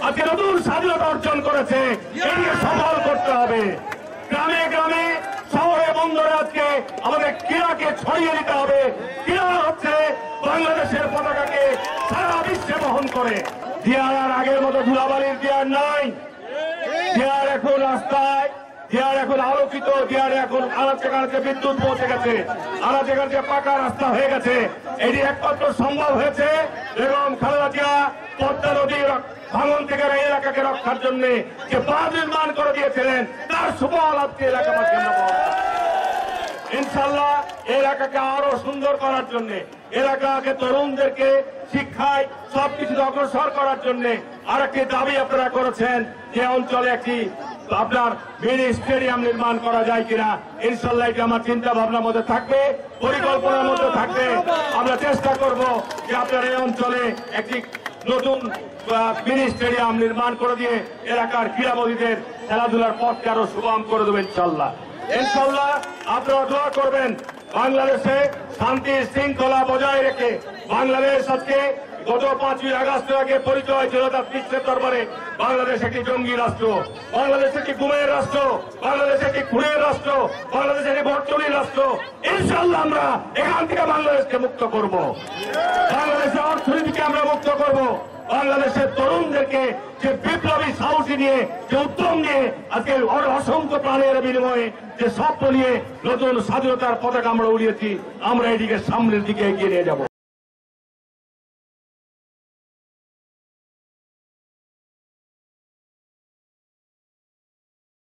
আজকে নতুন স্বাধীনতা অর্জন করেছে, এটিকে সফল করতে হবে। গ্রামে গ্রামে শহরে বন্দরে আজকে আমাদের ক্রীড়াকে ছড়িয়ে দিতে হবে। ক্রীড়া হচ্ছে বাংলাদেশের পতাকাকে সারা বিশ্বে বহন করে। দিয়ার আর আগের মতো ধুলাবালির দিয়ার নাই। দিয়ার এখন রাস্তায়, দিয়ার এখন আলোকিত, দিয়ার এখন আনাচে কানাচে বিদ্যুৎ পৌঁছে গেছে, আনাচে কানাচে পাকা রাস্তা হয়ে গেছে। এটি একমাত্র সম্ভব হয়েছে এবং খালেদা জিয়া পদ্মা নদীর ভাঙন থেকে এই এলাকাকে রক্ষার জন্য যে বাঁধ নির্মাণ করে দিয়েছিলেন, তার সুফল আজকে এলাকাবাসী আমরা পাবো। ইনশাল্লাহ এলাকাকে আরো সুন্দর করার জন্য, এলাকাকে তরুণদেরকে শিক্ষায় সবকিছু অগ্রসর করার জন্য আরেকটি দাবি আপনারা করেছেন যে অঞ্চলে একটি আপনার মিনি স্টেডিয়াম নির্মাণ করা যায় কিনা। ইনশাল্লাহ এটা আমার চিন্তা ভাবনার মধ্যে থাকবে, পরিকল্পনার মধ্যে থাকবে। আমরা চেষ্টা করব যে আপনার এই অঞ্চলে একটি নতুন মিনি স্টেডিয়াম নির্মাণ করে দিয়ে এলাকার ক্রীড়াবিদদের খেলাধুলার পথকে আরো সুগম করে দেবেন ইনশাল্লাহ। ইনশাল্লাহ আপনারা দোয়া করবেন বাংলাদেশে শান্তি শৃঙ্খলা বজায় রেখে। বাংলাদেশ আজকে গত 5ই আগস্টের আগে পরিচয় ছিল তার বিশ্বের দরবারে বাংলাদেশ একটি জঙ্গি রাষ্ট্র, বাংলাদেশ একটি গুমের রাষ্ট্র, বাংলাদেশ একটি খুনের রাষ্ট্র, বাংলাদেশ একটি বর্তনীর রাষ্ট্র। ইনশাল্লাহ আমরা এখান থেকে বাংলাদেশকে মুক্ত করব, বাংলাদেশের অর্থনীতিকে আমরা মুক্ত করব, বাংলাদেশের তরুণদেরকে যে বিপ্লবী সাহসী নিয়ে, যে উদ্যম নিয়ে আজকে অসংখ্য প্রাণের বিনিময়ে যে স্বপ্ন নিয়ে নতুন স্বাধীনতার পতাকা আমরা উড়িয়েছি, আমরা এদিকে সামনের দিকে এগিয়ে নিয়ে যাব।